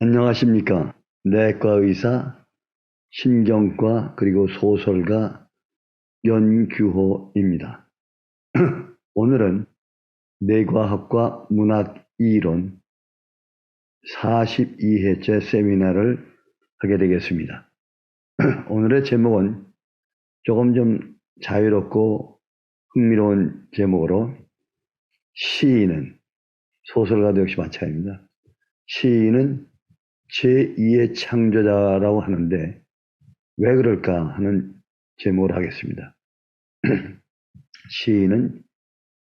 안녕하십니까. 내과 의사, 신경과 그리고 소설가 연규호입니다. 오늘은 뇌과학과 문학 이론 42회째 세미나를 하게 되겠습니다. 오늘의 제목은 조금 좀 자유롭고 흥미로운 제목으로 시인은, 소설가도 역시 마찬가지입니다. 시인은 제2의 창조자라고 하는데 왜 그럴까 하는 제목을 하겠습니다. 시인은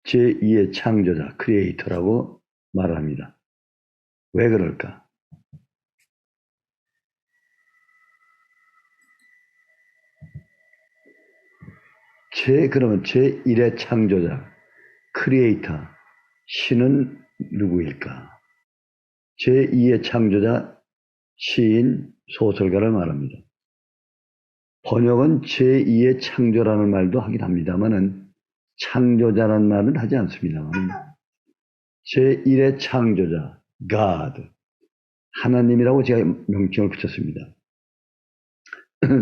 제2의 창조자, 크리에이터라고 말합니다. 왜 그럴까? 그러면 제1의 창조자, 크리에이터, 시는 누구일까? 제2의 창조자, 시인, 소설가를 말합니다. 번역은 제2의 창조라는 말도 하긴 합니다만은 창조자라는 말은 하지 않습니다만 제1의 창조자, God, 하나님이라고 제가 명칭을 붙였습니다.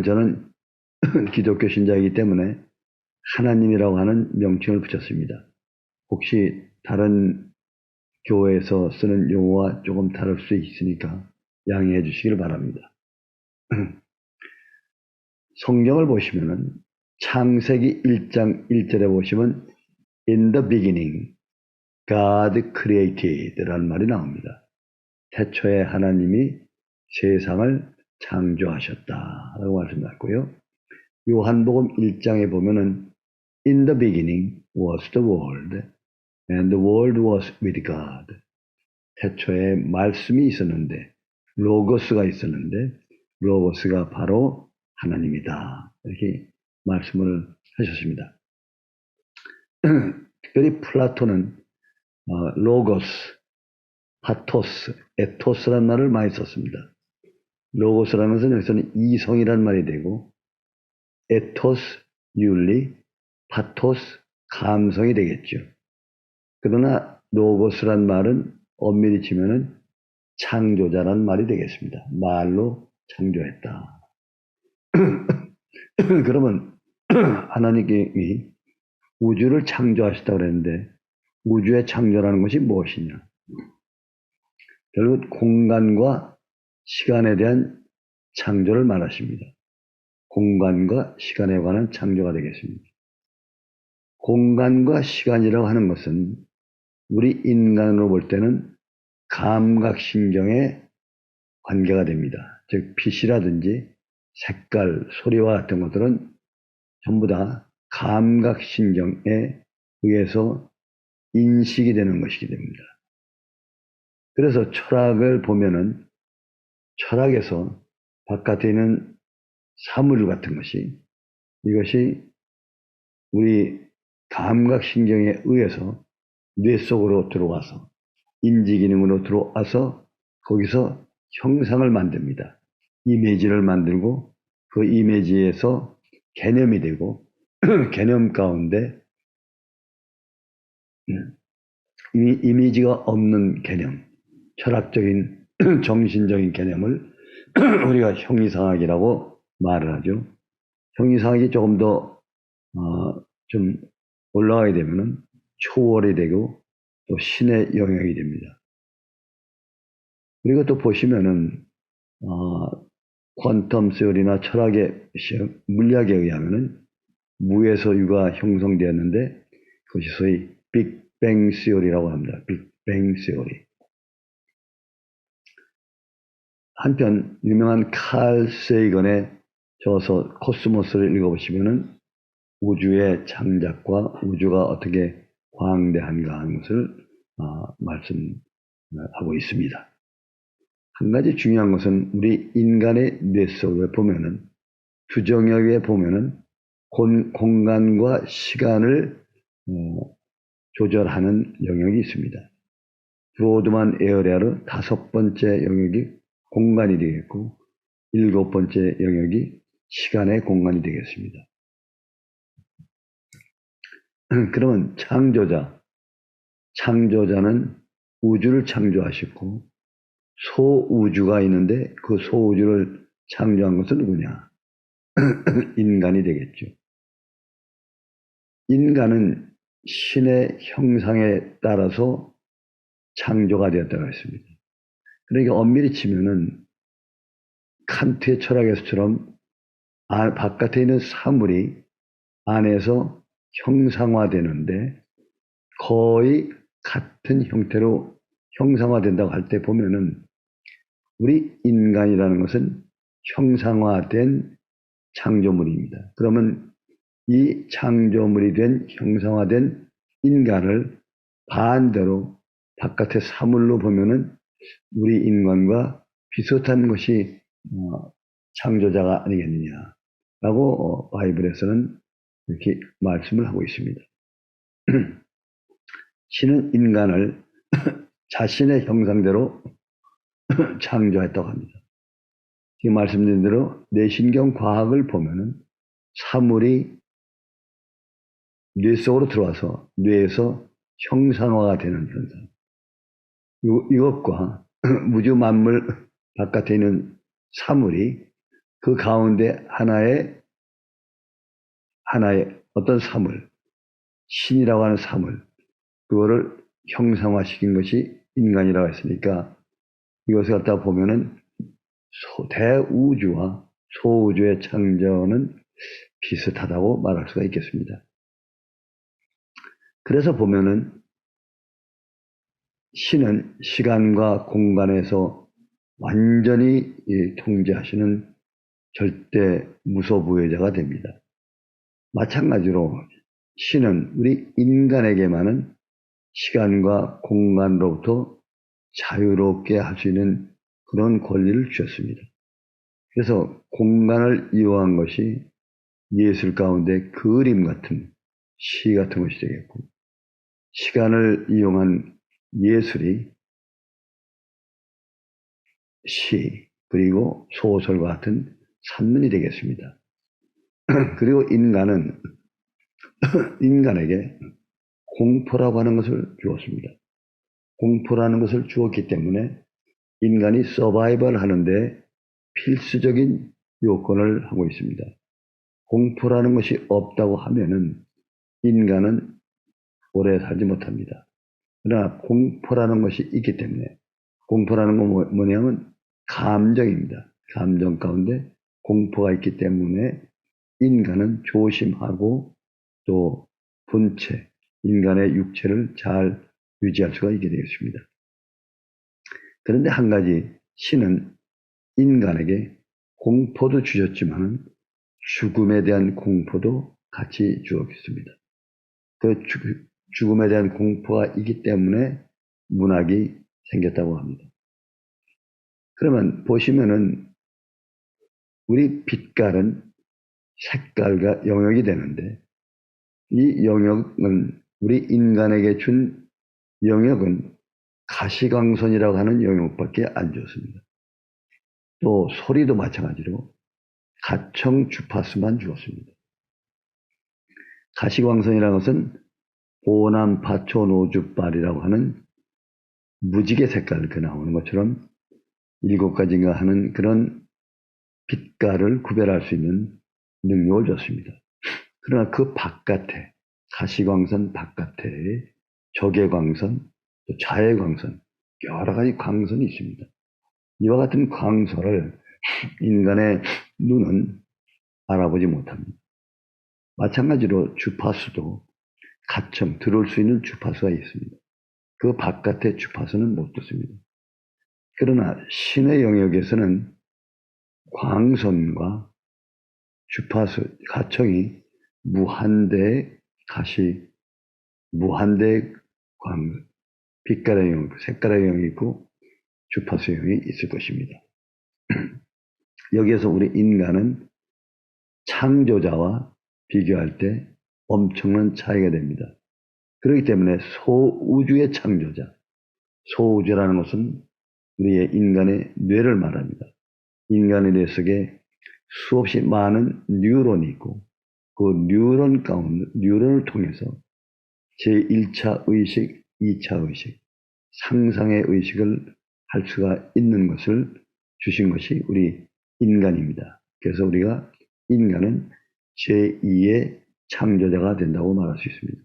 저는 기독교 신자이기 때문에 하나님이라고 하는 명칭을 붙였습니다. 혹시 다른 교회에서 쓰는 용어와 조금 다를 수 있으니까 양해해 주시길 바랍니다. 성경을 보시면은 창세기 1장 1절에 보시면 In the beginning, God created 라는 말이 나옵니다. 태초에 하나님이 세상을 창조하셨다라고 말씀하셨고요. 요한복음 1장에 보면은 In the beginning was the world, and the world was with God. 태초에 말씀이 있었는데, 로고스가 있었는데, 로고스가 바로 하나님이다. 이렇게 말씀을 하셨습니다. 특별히 플라톤은 로고스, 파토스, 에토스라는 말을 많이 썼습니다. 로고스라는 것은 여기서는 이성이라는 말이 되고, 에토스, 윤리, 파토스, 감성이 되겠죠. 그러나 로고스란 말은 엄밀히 치면은 창조자란 말이 되겠습니다. 말로 창조했다. 그러면 하나님이 우주를 창조하셨다고 그랬는데 우주의 창조라는 것이 무엇이냐? 결국 공간과 시간에 대한 창조를 말하십니다. 공간과 시간에 관한 창조가 되겠습니다. 공간과 시간이라고 하는 것은 우리 인간으로 볼 때는 감각신경의 관계가 됩니다. 즉 빛이라든지 색깔, 소리와 같은 것들은 전부 다 감각신경에 의해서 인식이 되는 것이기 됩니다. 그래서 철학을 보면은 철학에서 바깥에 있는 사물 같은 것이 이것이 우리 감각신경에 의해서 뇌 속으로 들어와서 인지기능으로 들어와서 거기서 형상을 만듭니다. 이미지를 만들고 그 이미지에서 개념이 되고 개념 가운데 이미지가 없는 개념, 철학적인 정신적인 개념을 우리가 형이상학이라고 말을 하죠. 형이상학이 조금 더 좀 올라가게 되면은 초월이 되고 또 신의 영역이 됩니다. 그리고 또 보시면은 퀀텀 세어리나 철학의 물리학에 의하면은 무에서 유가 형성되었는데 그것이 소위 빅뱅 세어리라고 합니다. 빅뱅 세어리. 한편 유명한 칼 세이건의 저서 코스모스를 읽어보시면은 우주의 창작과 우주가 어떻게 광대한가 하는 것을 말씀하고 있습니다. 한 가지 중요한 것은 우리 인간의 뇌 속에 보면은 두 영역에 보면은 공간과 시간을 조절하는 영역이 있습니다. 브로드만 에어리아로 5번째 영역이 공간이 되겠고 7번째 영역이 시간의 공간이 되겠습니다. 그러면 창조자는 우주를 창조하셨고 소우주가 있는데 그 소우주를 창조한 것은 누구냐? 인간이 되겠죠. 인간은 신의 형상에 따라서 창조가 되었다고 했습니다. 그러니까 엄밀히 치면은 칸트의 철학에서처럼 바깥에 있는 사물이 안에서 형상화되는데 거의 같은 형태로 형상화된다고 할 때 보면은 우리 인간이라는 것은 형상화된 창조물입니다. 그러면 이 창조물이 된 형상화된 인간을 반대로 바깥의 사물로 보면은 우리 인간과 비슷한 것이 창조자가 아니겠느냐라고 바이블에서는 이렇게 말씀을 하고 있습니다. 신은 인간을 자신의 형상대로 창조했다고 합니다. 지금 말씀드린 대로 뇌신경 과학을 보면은 사물이 뇌 속으로 들어와서 뇌에서 형상화가 되는 현상. 이것과 우주 만물 바깥에 있는 사물이 그 가운데 하나의 어떤 사물, 신이라고 하는 사물, 그거를 형상화시킨 것이 인간이라고 했으니까 이것을 갖다 보면은 대우주와 소우주의 창조는 비슷하다고 말할 수가 있겠습니다. 그래서 보면은 신은 시간과 공간에서 완전히 통제하시는 절대 무소부여자가 됩니다. 마찬가지로 신은 우리 인간에게만은 시간과 공간으로부터 자유롭게 할 수 있는 그런 권리를 주셨습니다. 그래서 공간을 이용한 것이 예술 가운데 그림 같은 시 같은 것이 되겠고, 시간을 이용한 예술이 시 그리고 소설과 같은 산문이 되겠습니다. 그리고 인간에게 공포라고 하는 것을 주었습니다. 공포라는 것을 주었기 때문에 인간이 서바이벌 하는데 필수적인 요건을 하고 있습니다. 공포라는 것이 없다고 하면은 인간은 오래 살지 못합니다. 그러나 공포라는 것이 있기 때문에 공포라는 건 뭐냐면 감정입니다. 감정 가운데 공포가 있기 때문에 인간은 조심하고 또 본체, 인간의 육체를 잘 유지할 수가 있게 되겠습니다. 그런데 한 가지 신은 인간에게 공포도 주셨지만 죽음에 대한 공포도 같이 주었습니다. 그 죽음에 대한 공포가 있기 때문에 문학이 생겼다고 합니다. 그러면 보시면은 우리 빛깔은 색깔과 영역이 되는데 이 영역은 우리 인간에게 준 영역은 가시광선이라고 하는 영역밖에 안 줬습니다. 또 소리도 마찬가지로 가청 주파수만 주었습니다. 가시광선이라는 것은 보남 파초 노주빨이라고 하는 무지개 색깔 나오는 것처럼 7가지인가 하는 그런 빛깔을 구별할 수 있는 능력을 줬습니다. 그러나 그 바깥에 가시광선 바깥에 적외광선, 또 자외광선 여러 가지 광선이 있습니다. 이와 같은 광선을 인간의 눈은 알아보지 못합니다. 마찬가지로 주파수도 가청 들어올 수 있는 주파수가 있습니다. 그 바깥의 주파수는 못 듣습니다. 그러나 신의 영역에서는 광선과 주파수, 가청이 무한대 빛깔의 영역, 색깔의 영역이 있고 주파수 영역이 있을 것입니다. 여기에서 우리 인간은 창조자와 비교할 때 엄청난 차이가 됩니다. 그렇기 때문에 소우주의 창조자, 소우주라는 것은 우리의 인간의 뇌를 말합니다. 인간의 뇌 속에 수없이 많은 뉴런이 있고 그 뉴런을 통해서 제1차 의식, 2차 의식, 상상의 의식을 할 수가 있는 것을 주신 것이 우리 인간입니다. 그래서 우리가 인간은 제2의 창조자가 된다고 말할 수 있습니다.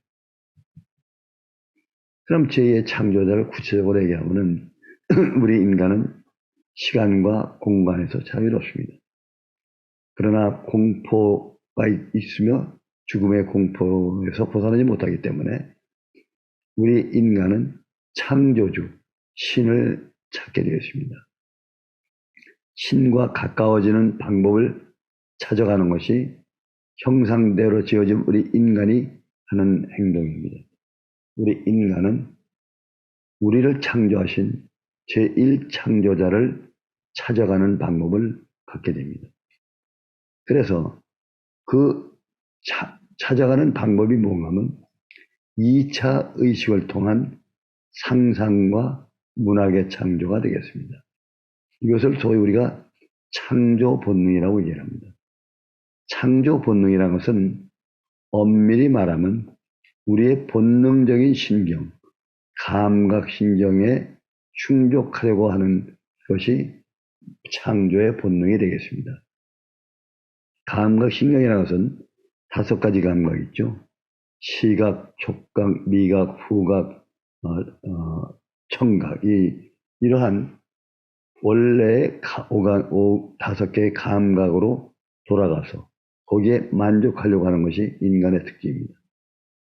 그럼 제2의 창조자를 구체적으로 얘기하면 우리 인간은 시간과 공간에서 자유롭습니다. 그러나 공포가 있으며 죽음의 공포에서 벗어나지 못하기 때문에 우리 인간은 창조주, 신을 찾게 되었습니다. 신과 가까워지는 방법을 찾아가는 것이 형상대로 지어진 우리 인간이 하는 행동입니다. 우리 인간은 우리를 창조하신 제1창조자를 찾아가는 방법을 갖게 됩니다. 그래서 그 찾아가는 방법이 뭔가 하면 2차 의식을 통한 상상과 문학의 창조가 되겠습니다. 이것을 소위 우리가 창조 본능이라고 얘기합니다. 창조 본능이라는 것은 엄밀히 말하면 우리의 본능적인 신경, 감각신경에 충족하려고 하는 것이 창조의 본능이 되겠습니다. 감각신경이라는 것은 5가지 감각이 있죠. 시각, 촉각, 미각, 후각, 청각, 이러한 원래의 5개의 감각으로 돌아가서 거기에 만족하려고 하는 것이 인간의 특징입니다.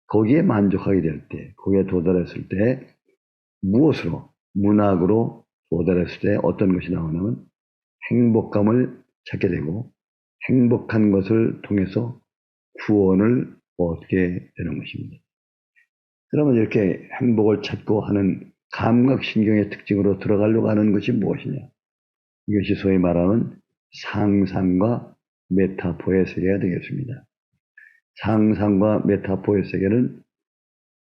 거기에 만족하게 될 때, 거기에 도달했을 때 무엇으로, 문학으로 도달했을 때 어떤 것이 나오냐면 행복감을 찾게 되고 행복한 것을 통해서 구원을 얻게 되는 것입니다. 그러면 이렇게 행복을 찾고 하는 감각신경의 특징으로 들어가려고 하는 것이 무엇이냐? 이것이 소위 말하는 상상과 메타포의 세계가 되겠습니다. 상상과 메타포의 세계는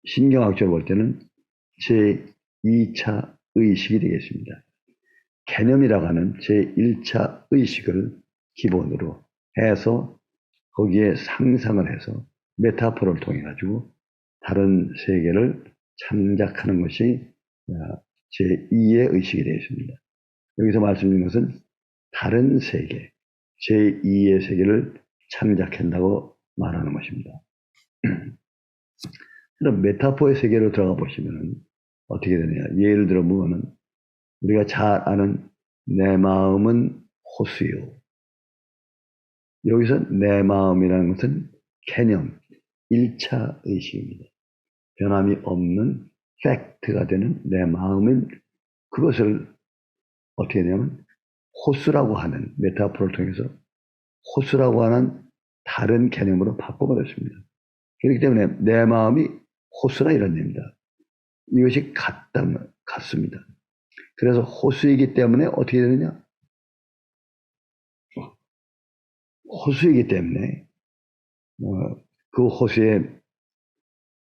신경학적으로 볼 때는 제2차 의식이 되겠습니다. 개념이라고 하는 제1차 의식을 기본으로 해서 거기에 상상을 해서 메타포를 통해 가지고 다른 세계를 창작하는 것이 제2의 의식이 되겠습니다. 여기서 말씀드린 것은 다른 세계, 제2의 세계를 창작한다고 말하는 것입니다. 그럼 메타포의 세계로 들어가 보시면 어떻게 되느냐. 예를 들어 보면 우리가 잘 아는 내 마음은 호수요. 여기서 내 마음이라는 것은 개념, 1차 의식입니다. 변함이 없는 팩트가 되는 내 마음은 그것을 어떻게 되냐면 호수라고 하는 메타포를 통해서 호수라고 하는 다른 개념으로 바꿔버렸습니다. 그렇기 때문에 내 마음이 호수라 이런 겁니다. 이것이 같습니다. 그래서 호수이기 때문에 어떻게 되느냐? 호수이기 때문에 그 호수에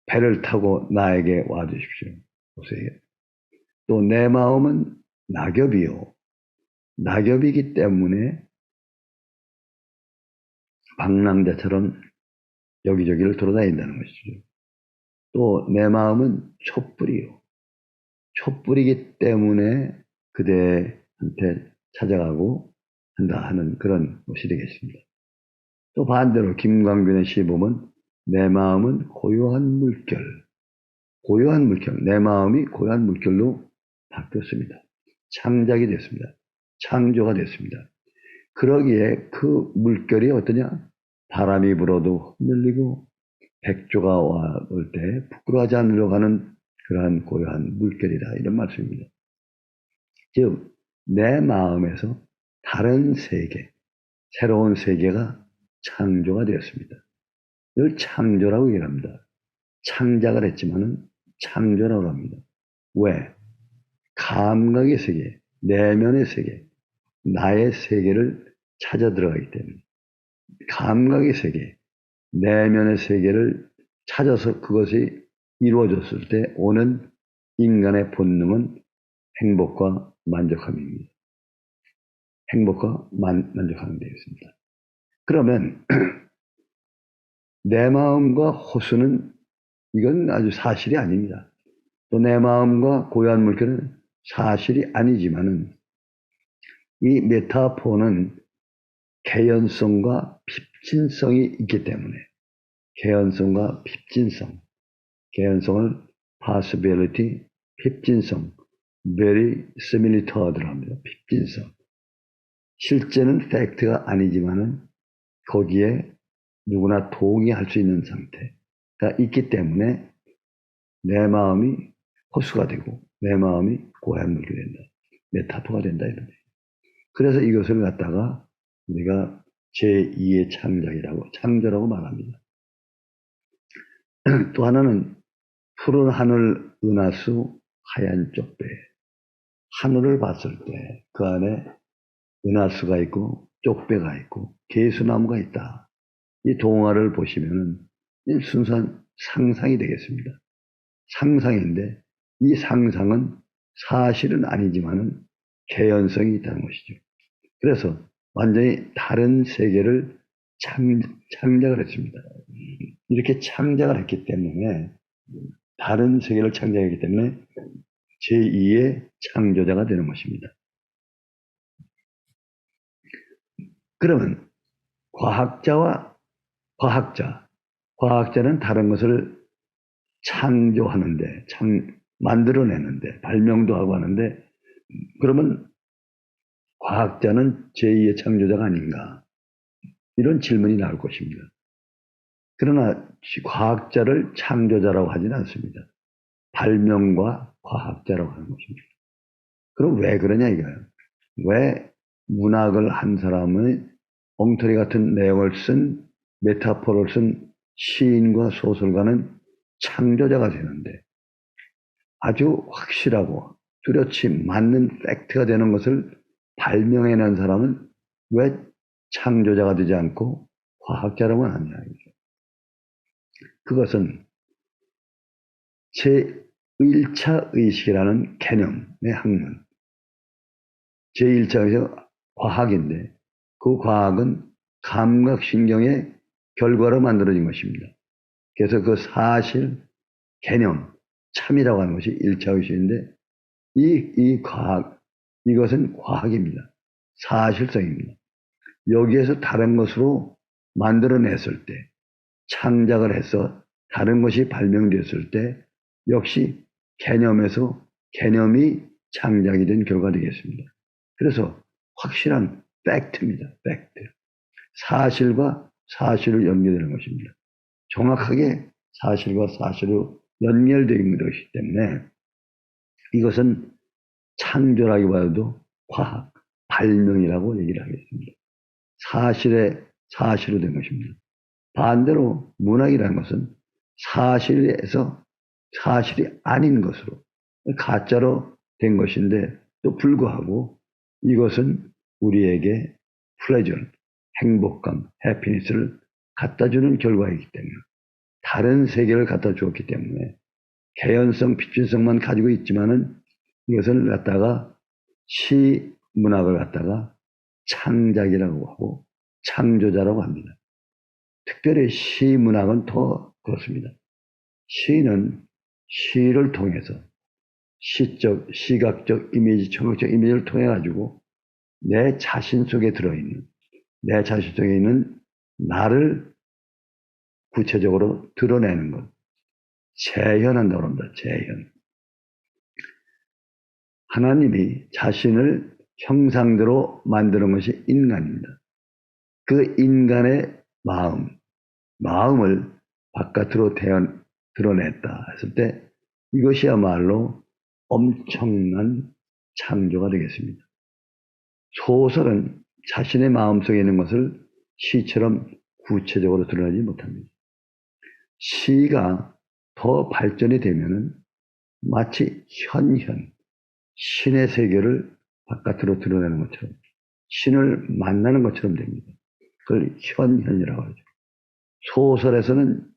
배를 타고 나에게 와주십시오. 호수에. 또 내 마음은 낙엽이요. 낙엽이기 때문에 방랑자처럼 여기저기를 돌아다닌다는 것이죠. 또 내 마음은 촛불이요. 촛불이기 때문에 그대한테 찾아가고 한다 하는 그런 것이 되겠습니다. 또 반대로 김광빈의 시 보면 내 마음은 고요한 물결. 고요한 물결. 내 마음이 고요한 물결로 바뀌었습니다. 창작이 됐습니다. 창조가 됐습니다. 그러기에 그 물결이 어떠냐? 바람이 불어도 흔들리고 백조가 와올 때 부끄러워하지 않으려고 하는 그러한 고요한 물결이다. 이런 말씀입니다. 즉, 내 마음에서 다른 세계, 새로운 세계가 창조가 되었습니다. 이걸 창조라고 얘기합니다. 창작을 했지만은 창조라고 합니다. 왜? 감각의 세계, 내면의 세계, 나의 세계를 찾아 들어가기 때문에 감각의 세계, 내면의 세계를 찾아서 그것이 이루어졌을 때 오는 인간의 본능은 행복과 만족함입니다. 행복과 만족함이 되겠습니다. 그러면 내 마음과 호수는 이건 아주 사실이 아닙니다. 또 내 마음과 고요한 물결은 사실이 아니지만은 이 메타포는 개연성과 핍진성이 있기 때문에 개연성과 핍진성, 개연성을 possibility, 핍진성, verisimilitude라고 합니다. 핍진성. 실제는 팩트가 아니지만은 거기에 누구나 동의할 수 있는 상태가 있기 때문에 내 마음이 호수가 되고 내 마음이 고향물이 된다. 메타포가 된다. 이런 거예요. 그래서 이것을 갖다가 우리가 제2의 창조라고 말합니다. 또 하나는 푸른 하늘 은하수 하얀 쪽배. 하늘을 봤을 때 그 안에 은하수가 있고 쪽배가 있고 개수나무가 있다. 이 동화를 보시면은 순수한 상상이 되겠습니다. 상상인데 이 상상은 사실은 아니지만은 개연성이 있다는 것이죠. 그래서 완전히 다른 세계를 창작을 했습니다. 이렇게 창작을 했기 때문에 다른 세계를 창작했기 때문에 제2의 창조자가 되는 것입니다. 그러면 과학자는 다른 것을 창조하는데, 만들어내는데, 발명도 하고 하는데, 그러면 과학자는 제2의 창조자가 아닌가? 이런 질문이 나올 것입니다. 그러나 과학자를 창조자라고 하지는 않습니다. 발명과 과학자라고 하는 것입니다. 그럼 왜 그러냐 이거예요. 왜 문학을 한 사람의 엉터리 같은 내용을 쓴 메타포를 쓴 시인과 소설가는 창조자가 되는데 아주 확실하고 뚜렷이 맞는 팩트가 되는 것을 발명해낸 사람은 왜 창조자가 되지 않고 과학자라고는 하냐. 그것은 제1차 의식이라는 개념의 학문. 제1차 의식은 과학인데 그 과학은 감각신경의 결과로 만들어진 것입니다. 그래서 그 사실, 개념, 참이라고 하는 것이 1차 의식인데 이 과학, 이것은 과학입니다. 사실성입니다. 여기에서 다른 것으로 만들어냈을 때, 창작을 해서 다른 것이 발명되었을 때 역시 개념에서 개념이 창작이 된 결과 되겠습니다. 그래서 확실한 팩트입니다. 팩트. 사실과 사실을 연결되는 것입니다. 정확하게 사실과 사실로 연결되어 있는 것이기 때문에 이것은 창조라기보다도 과학, 발명이라고 얘기를 하겠습니다. 사실로 된 것입니다. 반대로 문학이라는 것은 사실에서 사실이 아닌 것으로, 가짜로 된 것인데 또 불구하고 이것은 우리에게 플레저, 행복감, 해피니스를 갖다주는 결과이기 때문에 다른 세계를 갖다 주었기 때문에 개연성, 핍진성만 가지고 있지만은 이것을 갖다가 시문학을 갖다가 창작이라고 하고 창조자라고 합니다. 특별히 시문학은 더 그렇습니다. 시는 시를 통해서 시적, 시각적 이미지, 청각적 이미지를 통해 가지고 내 자신 속에 들어있는, 내 자신 속에 있는 나를 구체적으로 드러내는 것. 재현한다고 합니다. 재현. 하나님이 자신을 형상대로 만드는 것이 인간입니다. 그 인간의 마음을 바깥으로 드러냈다 했을 때 이것이야말로 엄청난 창조가 되겠습니다. 소설은 자신의 마음속에 있는 것을 시처럼 구체적으로 드러내지 못합니다. 시가 더 발전이 되면은 마치 신의 세계를 바깥으로 드러내는 것처럼 신을 만나는 것처럼 됩니다. 그걸 현현이라고 하죠. 소설에서는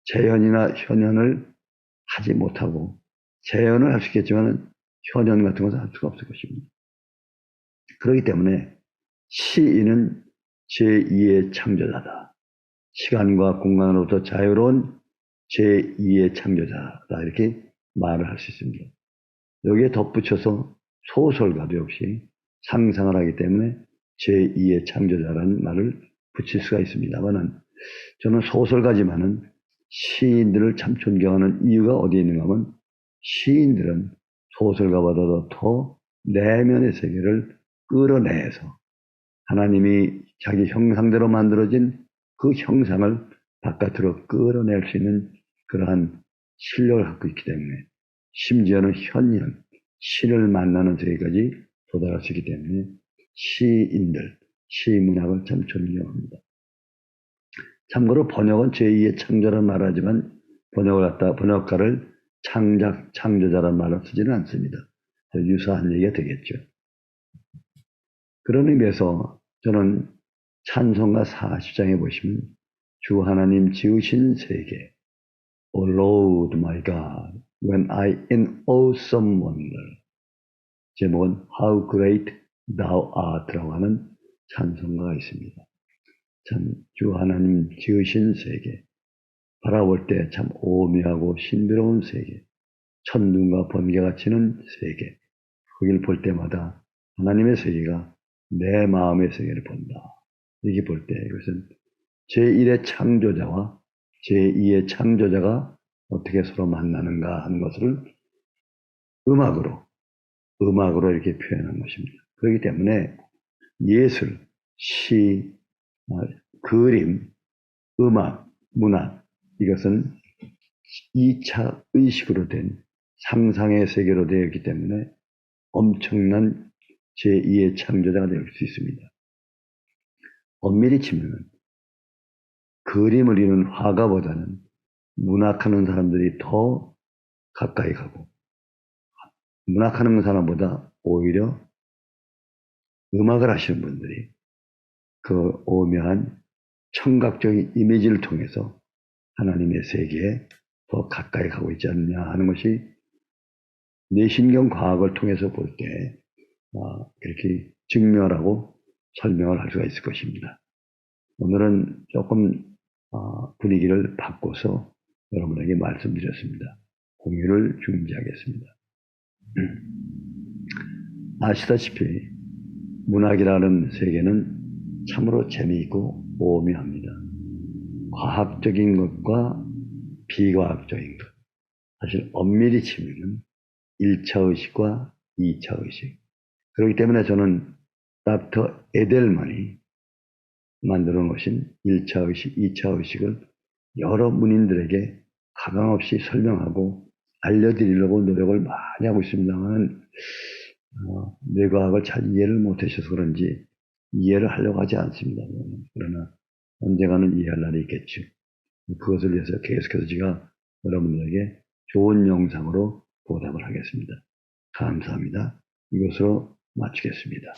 재현이나 현현을 하지 못하고 재현을 할 수 있겠지만 현현 같은 것은 할 수가 없을 것입니다. 그렇기 때문에 시인은 제2의 창조자다. 시간과 공간으로부터 자유로운 제2의 창조자다. 이렇게 말을 할 수 있습니다. 여기에 덧붙여서 소설가도 역시 상상을 하기 때문에 제2의 창조자라는 말을 붙일 수가 있습니다만은 저는 소설가지만은 시인들을 참 존경하는 이유가 어디에 있는가 하면 시인들은 소설가보다도 더 내면의 세계를 끌어내서 하나님이 자기 형상대로 만들어진 그 형상을 바깥으로 끌어낼 수 있는 그러한 실력을 갖고 있기 때문에 심지어는 현현, 신을 만나는 세계까지 도달할 수 있기 때문에 시인들, 시문학을 참 존경합니다. 참고로 번역은 제2의 창조라는 말을 하지만 번역가를 창조자라는 말을 쓰지는 않습니다. 유사한 얘기가 되겠죠. 그런 의미에서 저는 찬송가 40장에 보시면 주 하나님 지으신 세계, O Lord my God, when I in awesome wonder, 제목은 How Great Thou Art라고 하는 찬송가가 있습니다. 참 주 하나님 지으신 세계, 바라볼 때 참 오묘하고 신비로운 세계, 천둥과 번개가 치는 세계, 거기를 볼 때마다 하나님의 세계가 내 마음의 세계를 본다. 이렇게 볼 때 이것은 제1의 창조자와 제2의 창조자가 어떻게 서로 만나는가 하는 것을 음악으로 이렇게 표현한 것입니다. 그렇기 때문에 예술, 시, 그림, 음악, 문학 이것은 2차 의식으로 된 상상의 세계로 되어 있기 때문에 엄청난 제2의 창조자가 될 수 있습니다. 엄밀히 치면 그림을 그리는 화가보다는 문학하는 사람들이 더 가까이 가고 문학하는 사람보다 오히려 음악을 하시는 분들이 그 오묘한 청각적인 이미지를 통해서 하나님의 세계에 더 가까이 가고 있지 않느냐 하는 것이 뇌신경 과학을 통해서 볼 때 이렇게 증명하고 설명을 할 수가 있을 것입니다. 오늘은 조금 분위기를 바꿔서 여러분에게 말씀드렸습니다. 공유를 중지하겠습니다. 아시다시피 문학이라는 세계는 참으로 재미있고 오묘합니다. 과학적인 것과 비과학적인 것. 사실 엄밀히 치면은 1차 의식과 2차 의식. 그렇기 때문에 저는 닥터 에델만이 만드는 것인 1차 의식, 2차 의식을 여러 문인들에게 가감없이 설명하고 알려드리려고 노력을 많이 하고 있습니다만 뇌과학을 잘 이해를 못하셔서 그런지 이해를 하려고 하지 않습니다. 그러나 언젠가는 이해할 날이 있겠죠. 그것을 위해서 계속해서 제가 여러분들에게 좋은 영상으로 보답을 하겠습니다. 감사합니다. 이것으로 마치겠습니다.